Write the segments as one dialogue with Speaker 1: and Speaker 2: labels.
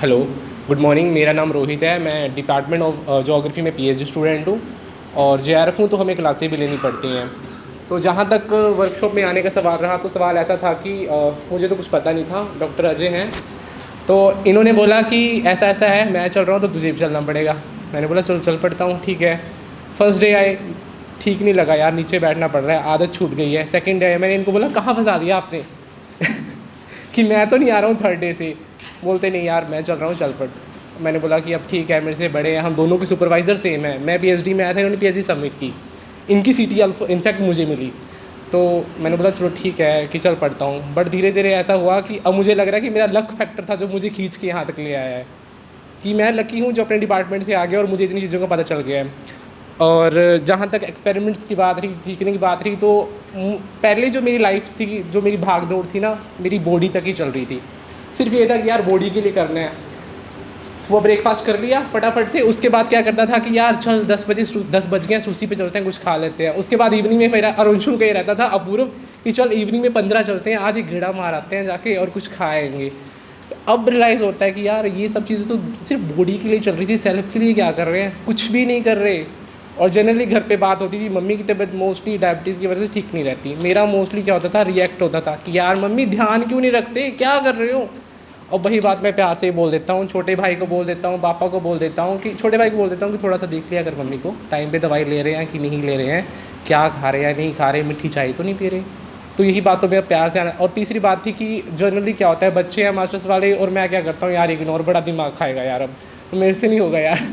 Speaker 1: Hello, good morning. मेरा नाम रोहित है। मैं डिपार्टमेंट ऑफ ज्योग्राफी में पीएचडी स्टूडेंट हूँ और जेआरएफ हूँ, तो हमें क्लासें भी लेनी पड़ती हैं। तो जहाँ तक वर्कशॉप में आने का सवाल रहा, तो सवाल ऐसा था कि मुझे तो कुछ पता नहीं था। डॉक्टर अजय हैं, तो इन्होंने बोला कि ऐसा ऐसा है, मैं चल रहा हूँ तो तुझे भी चलना पड़ेगा। मैंने बोला चलो चल पड़ता हूँ, ठीक है। फर्स्ट डे आए, ठीक नहीं लगा यार, नीचे बैठना पड़ रहा है, आदत छूट गई है। सेकंड डे आए, मैंने इनको बोला कहाँ फंसा दिया आपने कि मैं तो नहीं आ रहा हूँ थर्ड डे से। बोलते नहीं यार मैं चल रहा हूँ, चल पड़। मैंने बोला कि अब ठीक है, मेरे से बड़े हैं, हम दोनों के सुपरवाइज़र सेम है। मैं पीएचडी में आया था, इन्होंने पीएचडी सबमिट की, इनकी सीटी इनफैक्ट मुझे मिली। तो मैंने बोला चलो ठीक है कि चल पड़ता हूँ। बट धीरे धीरे ऐसा हुआ कि अब मुझे लग रहा है कि मेरा लक फैक्टर था जो मुझे खींच के यहाँ तक ले आया है, कि मैं लकी हूँ जो अपने डिपार्टमेंट से आ गया और मुझे इतनी चीज़ों का पता चल गया है। और जहाँ तक एक्सपेरिमेंट्स की बात रही, सीखने की बात रही, तो पहले जो मेरी लाइफ थी, जो मेरी भाग दौड़ थी ना, मेरी बॉडी तक ही चल रही थी। सिर्फ ये था कि यार बॉडी के लिए करना है। वो ब्रेकफास्ट कर लिया फटाफट से, उसके बाद क्या करता था कि यार चल 10 बज गए, सूसी पे चलते हैं, कुछ खा लेते हैं। उसके बाद इवनिंग में मेरा अरुणशुल का ही रहता था अपूर्व कि चल इवनिंग में 15 चलते हैं, आज एक गेड़ा मार आते हैं जाके और कुछ खाएंगे। अब रियलाइज़ होता है कि यार ये सब चीज़ें तो सिर्फ बॉडी के लिए चल रही थी, सेल्फ के लिए क्या कर रहे हैं, कुछ भी नहीं कर रहे। और जनरली घर पे बात होती थी, मम्मी की तबीयत मोस्टली डायबिटीज़ की वजह से ठीक नहीं रहती। मेरा मोस्टली क्या होता था, रिएक्ट होता था कि यार मम्मी ध्यान क्यों नहीं रखते, क्या कर रहे हो। और वही बात मैं प्यार से ही बोल देता हूँ, छोटे भाई को बोल देता हूँ, पापा को बोल देता हूँ, कि छोटे भाई को बोल देता हूँ कि थोड़ा सा देख लिया अगर मम्मी को टाइम पे दवाई ले रहे हैं कि नहीं ले रहे हैं, क्या खा रहे हैं नहीं खा रहे, मिठी चाय तो नहीं पी रहे। तो यही बात तो मेरा प्यार से आना। और तीसरी बात थी कि जनरली क्या होता है, बच्चे हैं मास्टर्स वाले और मैं क्या करता हूँ यार, इग्नोर, बड़ा दिमाग खाएगा यार, अब तो मेरे से नहीं होगा यार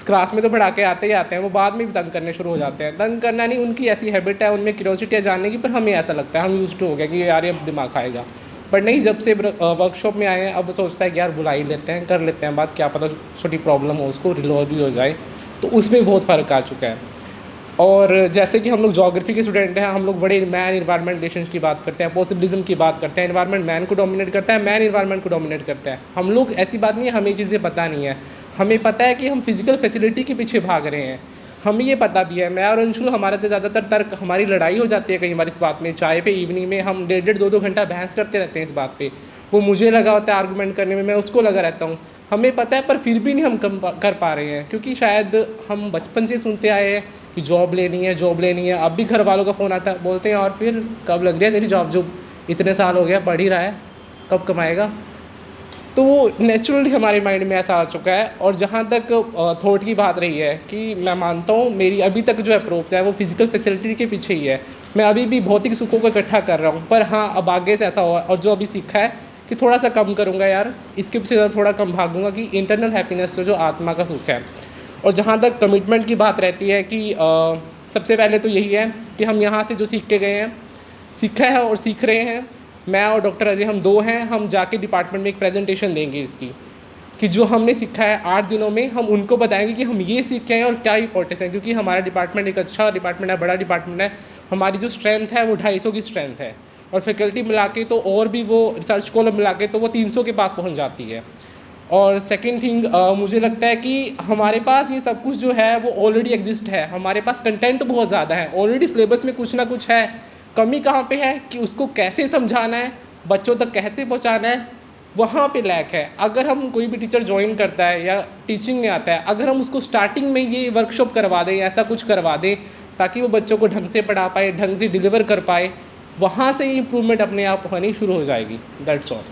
Speaker 1: क्लास में तो पढ़ा के आते ही आते हैं, वो बाद में भी तंग करने शुरू हो जाते हैं। तंग करना नहीं, उनकी ऐसी हैबिट है, उनमें क्यूरियोसिटी है जानने की, पर हमें ऐसा लगता है, हम यूज्ड टू हो गया कि यार ये दिमाग खाएगा। बट नहीं, जब से वर्कशॉप में आए हैं अब सोचता है कि यार बुला ही लेते हैं, कर लेते हैं बात, क्या पता छोटी प्रॉब्लम हो उसको रिजॉल्व भी हो जाए। तो उसमें बहुत फ़र्क आ चुका है। और जैसे कि हम लोग ज्योग्राफी के स्टूडेंट हैं, हम लोग बड़े मैन इन्वायरमेंट रिलेशंस की बात करते हैं, पॉसिबिलिज्म की बात करते हैं। इन्वायरमेंट मैन को डोमिनेट करता है, मैन इन्वायरमेंट को डोमिनेट करता है। हम लोग, ऐसी बात नहीं है हमें चीज़ें पता नहीं है, हमें पता है कि हम फिजिकल फैसिलिटी के पीछे भाग रहे हैं, हमें ये पता भी है। मैं और अंशुल, हमारे से ज़्यादातर तर्क, हमारी लड़ाई हो जाती है कई बार इस बात में। चाय पे इवनिंग में हम 1.5-2 घंटा बहस करते रहते हैं इस बात पे। वो मुझे लगा होता है आर्गूमेंट करने में, मैं उसको लगा रहता हूँ। हमें पता है पर फिर भी नहीं हम कम कर पा रहे हैं, क्योंकि शायद हम बचपन से सुनते आए हैं कि जॉब लेनी है, जॉब लेनी है। अब भी घर वालों का फ़ोन आता है, बोलते हैं और फिर कब लग रही है तेरी जॉब, जो इतने साल हो गया पढ़ ही रहा है, कब कमाएगा। तो वो नेचुरली हमारे माइंड में ऐसा आ चुका है। और जहाँ तक थॉट की बात रही है, कि मैं मानता हूँ मेरी अभी तक जो अप्रोच है वो फिजिकल फैसिलिटी के पीछे ही है। मैं अभी भी भौतिक सुखों को इकट्ठा कर रहा हूँ, पर हाँ अब आगे से ऐसा हुआ, और जो अभी सीखा है कि थोड़ा सा कम करूँगा यार, इसके पीछे थोड़ा कम भागूंगा, कि इंटरनल हैप्पीनेस जो आत्मा का सुख है। और जहाँ तक कमिटमेंट की बात रहती है, कि सबसे पहले तो यही है कि हम यहाँ से जो सीख के गए हैं, सीखा है और सीख रहे हैं। मैं और डॉक्टर अजय, हम दो हैं, हम जाके डिपार्टमेंट में एक प्रेजेंटेशन देंगे इसकी, कि जो हमने सीखा है 8 दिनों में हम उनको बताएंगे कि हम ये सीखे हैं और क्या इंपॉर्टेंस है। क्योंकि हमारा डिपार्टमेंट एक अच्छा डिपार्टमेंट है, बड़ा डिपार्टमेंट है। हमारी जो स्ट्रेंथ है वो 250 की स्ट्रेंथ है, और फैकल्टी मिला के तो, और भी वो रिसर्च स्कॉलर मिला के तो वो 300 के पास पहुँच जाती है। और सेकेंड थिंग, मुझे लगता है कि हमारे पास ये सब कुछ जो है वो ऑलरेडी एग्जिस्ट है। हमारे पास कंटेंट बहुत ज़्यादा है ऑलरेडी, सिलेबस में कुछ ना कुछ है। कमी कहाँ पे है कि उसको कैसे समझाना है, बच्चों तक कैसे पहुँचाना है, वहाँ पे लैक है। अगर हम, कोई भी टीचर ज्वाइन करता है या टीचिंग में आता है, अगर हम उसको स्टार्टिंग में ये वर्कशॉप करवा दें, ऐसा कुछ करवा दें ताकि वो बच्चों को ढंग से पढ़ा पाए, ढंग से डिलीवर कर पाए, वहाँ से ही इम्प्रूवमेंट अपने आप होनी शुरू हो जाएगी। That's all.